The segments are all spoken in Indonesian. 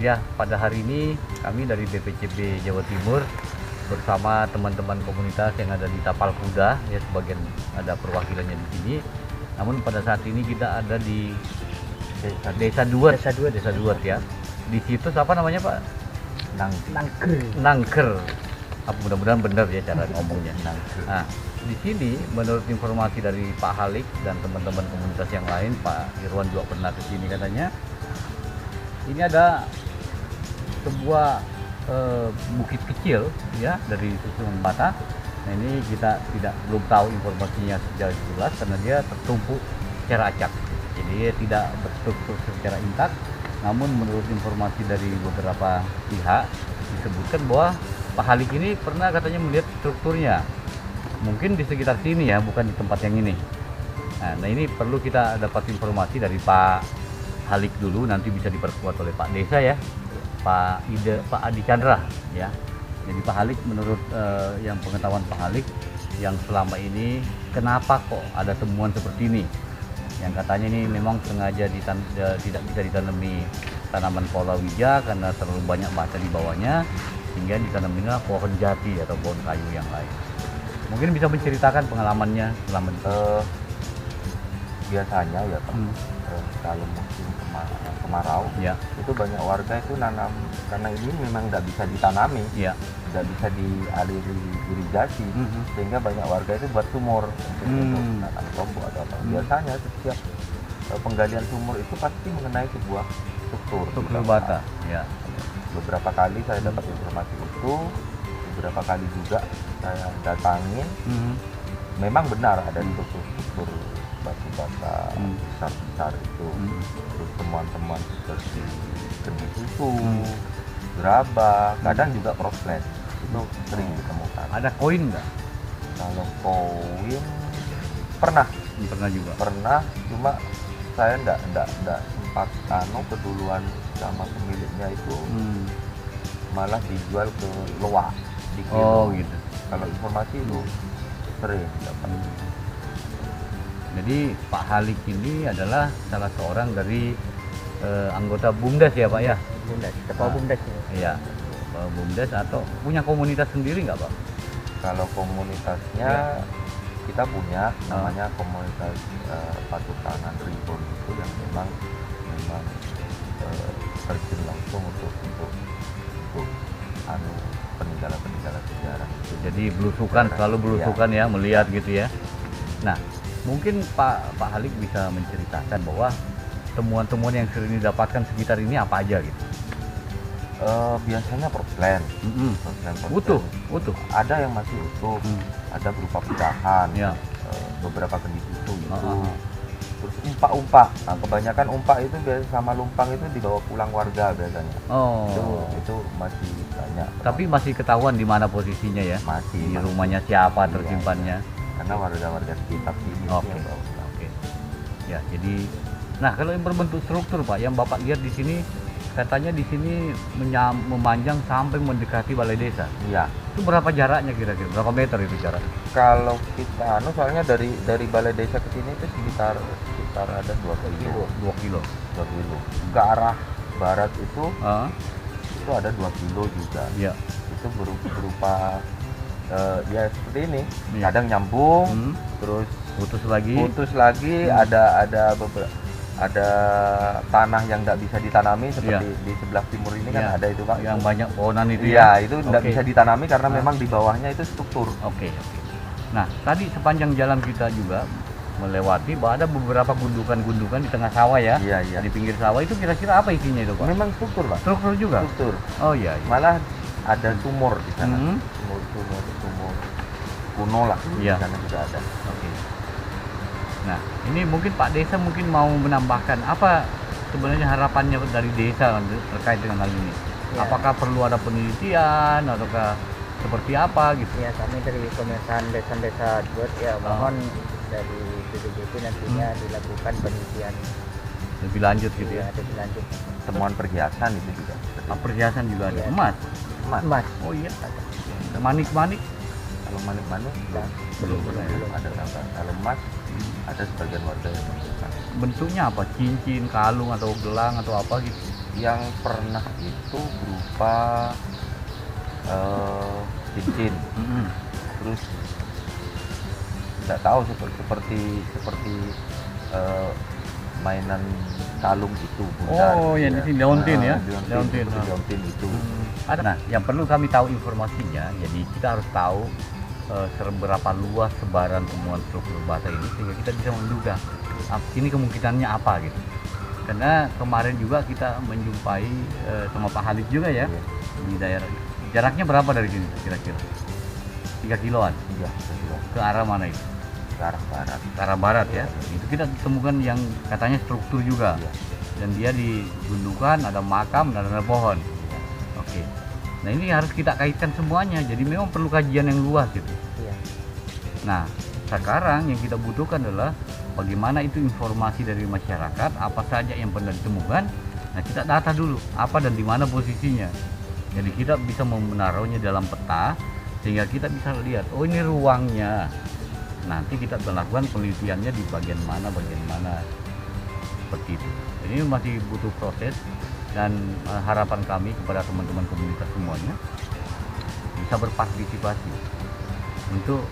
Ya, pada hari ini kami dari BPCB Jawa Timur bersama teman-teman komunitas yang ada di Tapal Kuda, ya sebagian ada perwakilannya di sini. Namun pada saat ini kita ada di Desa Duet ya. Di situ apa namanya Pak? Nangker. Mudah-mudahan benar ya cara ngomongnya. Nah, di sini menurut informasi dari Pak Halik dan teman-teman komunitas yang lain, Pak Irwan juga pernah ke sini katanya. Ini ada sebuah bukit kecil ya dari susunan bata. Nah, ini kita belum tahu informasinya secara jelas karena dia tertumpuk secara acak. Jadi dia tidak berstruktur secara intak. Namun menurut informasi dari beberapa pihak disebutkan bahwa Pak Halik ini pernah katanya melihat strukturnya. Mungkin di sekitar sini ya, bukan di tempat yang ini. Nah, ini perlu kita dapat informasi dari Pak Halik dulu, nanti bisa diperkuat oleh Pak Desa ya, Pak Adi Chandra ya. Jadi Pak Halik menurut yang pengetahuan Pak Halik yang selama ini kenapa kok ada temuan seperti ini? Yang katanya ini memang sengaja tidak bisa ditanami tanaman palawija karena terlalu banyak bata di bawahnya, sehingga ditanaminlah pohon jati atau pohon kayu yang lain. Mungkin bisa menceritakan pengalamannya selama itu. Biasanya ya Pak, kalau musim kemarau ya, itu banyak warga itu nanam, karena ini memang tidak bisa ditanami ya, tidak bisa dialiri irigasi, sehingga banyak warga itu buat sumur untuk nanam lombok atau apa. Biasanya setiap penggalian sumur itu pasti mengenai sebuah struktur bata ya. Beberapa kali saya dapat informasi itu, beberapa kali juga saya datangin, memang benar ada struktur batu bata besar-besar itu. Terus temuan-temuan seperti kendi susu, gerabah, kadang juga proslet itu sering ditemukan. Ada koin nggak? Kalau koin pernah juga. Pernah, cuma saya enggak sempat keduluan sama pemiliknya itu, malah dijual ke loak di kilo. Oh gitu. Kalau informasi itu sering dapat. Jadi Pak Halik ini adalah salah seorang dari anggota BUMDes ya Pak ya? BUMDes, kepala BUMDes ya? Iya, kepala BUMDes atau punya komunitas sendiri nggak Pak? Kalau komunitasnya kita punya namanya komunitas patuh tangan reborn itu yang memang terjun langsung untuk peninggalan sejarah itu. Jadi belusukan, selalu belusukan ya, melihat gitu ya. Nah, mungkin Pak Halik bisa menceritakan bahwa temuan-temuan yang sering didapatkan sekitar ini apa aja gitu. Biasanya porselen, Utuh. Ada yang masih utuh, ada berupa pecahan, Ya. beberapa kendi susu itu. Terus umpak-umpak. Nah, kebanyakan umpak itu biasa sama lumpang itu dibawa pulang warga biasanya. Itu masih banyak. Tapi masih ketahuan di mana posisinya ya? Masih Di rumahnya siapa Iya, tersimpannya? karena warga-warga sekitar sini Oke. yang bawa pulang. Oke. Ya, jadi nah kalau yang berbentuk struktur Pak, yang Bapak lihat di sini katanya di sini memanjang sampai mendekati balai desa. Iya. Itu berapa jaraknya kira-kira? Berapa meter itu jarak? Kalau kita soalnya dari balai desa ke sini itu sekitar ada 2 kilo. 2 kilo. 2 kilo. Ke arah barat itu Ah, ada 2 kilo juga. iya. Itu berupa ya seperti ini. Iya. Kadang nyambung, Hmm, terus putus lagi. putus lagi, ada tanah yang nggak bisa ditanami seperti di sebelah timur ini kan Iya. ada itu Pak. Yang banyak pohonan itu Iya, ya. itu nggak Oke. bisa ditanami karena memang di bawahnya itu struktur. Oke. Nah, tadi sepanjang jalan kita juga melewati bahwa ada beberapa gundukan-gundukan di tengah sawah ya. Iya, iya. Di pinggir sawah itu kira-kira apa isinya itu Pak? Memang struktur Pak. Struktur juga. Struktur. Oh iya. Iya. Malah ada sumur di sana. Hmm. Sumur kuno lah. Iya. Di sana juga ada. Oke. Nah, ini mungkin Pak Desa mungkin mau menambahkan apa sebenarnya harapannya dari desa terkait dengan hal ini. Ya. Apakah perlu ada penelitian ataukah seperti apa gitu? Ya, kami dari Pemerintahan Desa Jebot ya mohon dari BPJP nantinya dilakukan penelitian Lebih lanjut gitu ya. lebih lanjut. Temuan perhiasan itu juga. Perhiasan juga ada. Iya. Emas. Emas. Oh iya. Manik-manik. Kalau manik-manik Belum. ada tambah. Kalau emas ada sebagian warga yang menemukan. Bentuknya apa? Cincin, kalung atau gelang atau apa gitu? Yang pernah itu berupa cincin, terus tidak tahu seperti mainan kalung itu. Bundar, Oh, yang di sini leontin ya? Leontin, Leontin. leontin itu. Ada. Nah, yang perlu kami tahu informasinya, jadi kita harus tahu seberapa luas sebaran temuan struktur bata ini sehingga kita bisa menduga ini kemungkinannya apa gitu. Karena kemarin juga kita menjumpai sama Pak Halik juga ya Iya. di daerah. Jaraknya berapa dari sini kira-kira? 3 kiloan. Iya, betul. Ke arah mana itu? Ke arah barat. Ke arah barat ya. Itu kita temukan yang katanya struktur juga. Iya. Dan dia di gundukan, ada makam dan ada pohon. Oke. Nah ini harus kita kaitkan semuanya. Jadi memang perlu kajian yang luas gitu. Iya. Nah sekarang yang kita butuhkan adalah bagaimana itu informasi dari masyarakat, apa saja yang pernah ditemukan. Nah kita data dulu apa dan di mana posisinya. Jadi kita bisa menaruhnya dalam peta sehingga kita bisa lihat, oh ini ruangnya. Nanti kita melakukan penelitiannya di bagian mana seperti itu. Ini masih butuh proses dan harapan kami kepada teman-teman komunitas semuanya bisa berpartisipasi untuk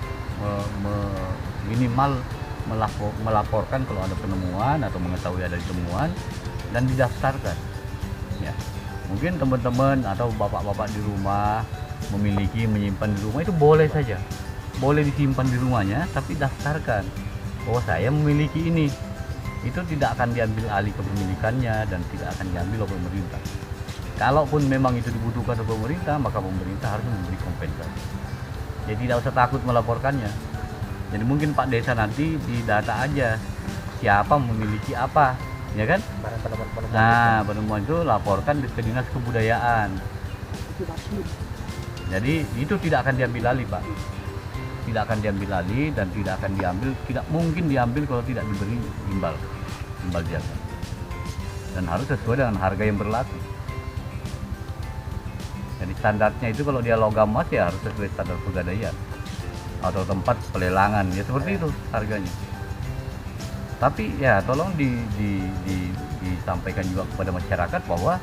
minimal melaporkan kalau ada penemuan atau mengetahui ada temuan dan didaftarkan. Ya, mungkin teman-teman atau bapak-bapak di rumah menyimpan di rumah itu boleh saja, boleh disimpan di rumahnya, tapi daftarkan bahwa saya memiliki ini. Itu tidak akan diambil alih kepemilikannya dan tidak akan diambil oleh pemerintah. Kalaupun memang itu dibutuhkan oleh pemerintah, maka pemerintah harus memberi kompensasi. Jadi tidak usah takut melaporkannya. Jadi mungkin Pak Desa nanti di data aja siapa memiliki apa, ya kan? Barang penemuan-penemuan. Nah, penemuan itu laporkan ke Dinas Kebudayaan. Jadi itu tidak akan diambil alih, Pak. Tidak akan diambil alih dan tidak mungkin diambil kalau tidak diberi imbal jasa. Dan harus sesuai dengan harga yang berlaku. Jadi standarnya itu kalau dia logam emas ya harus sesuai standar pegadaian atau tempat pelelangan ya seperti itu harganya. Tapi ya tolong disampaikan juga kepada masyarakat bahwa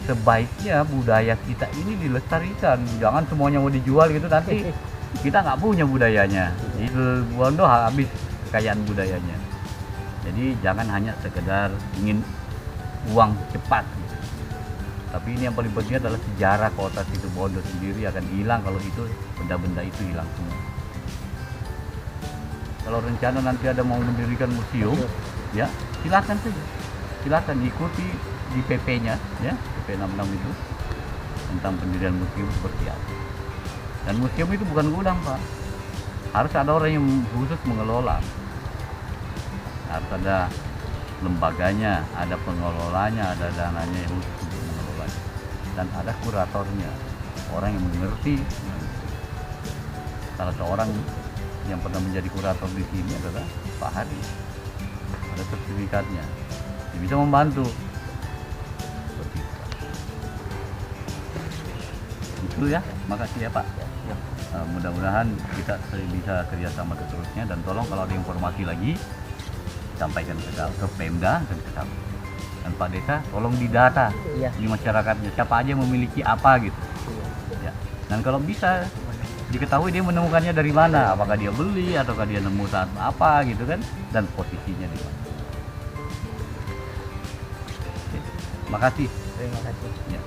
sebaiknya budaya kita ini dilestarikan, jangan semuanya mau dijual gitu nanti kita nggak punya budayanya. Itu Bondo habis kekayaan budayanya. Jadi jangan hanya sekedar ingin uang cepat. Tapi ini yang paling penting adalah sejarah kota Situbondo sendiri akan hilang kalau itu benda-benda itu hilang semua. Kalau rencana nanti ada mau mendirikan museum, ya silakan saja. Silakan ikuti di PP-nya, ya PP 66 itu tentang pendirian museum seperti apa. Dan museum itu bukan gudang, Pak. Harus ada orang yang khusus mengelola. Harus ada lembaganya, ada pengelolanya, ada dananya yang khusus untuk mengelolanya. Dan ada kuratornya, orang yang mengerti. Salah seorang yang pernah menjadi kurator di sini adalah Pak Hadi. Ada sertifikatnya. Dia bisa membantu. Seperti itu. Itu ya, makasih ya Pak. Mudah-mudahan kita bisa kerjasama seterusnya, dan tolong kalau ada informasi lagi sampaikan ke Pemda dan ke kami. Dan Pak Desa tolong didata di masyarakatnya siapa aja yang memiliki apa gitu. Ya. Dan kalau bisa diketahui dia menemukannya dari mana, apakah dia beli ataukah dia nemu saat apa gitu kan, dan posisinya di mana. Oke. Makasih. Terima kasih. Ya.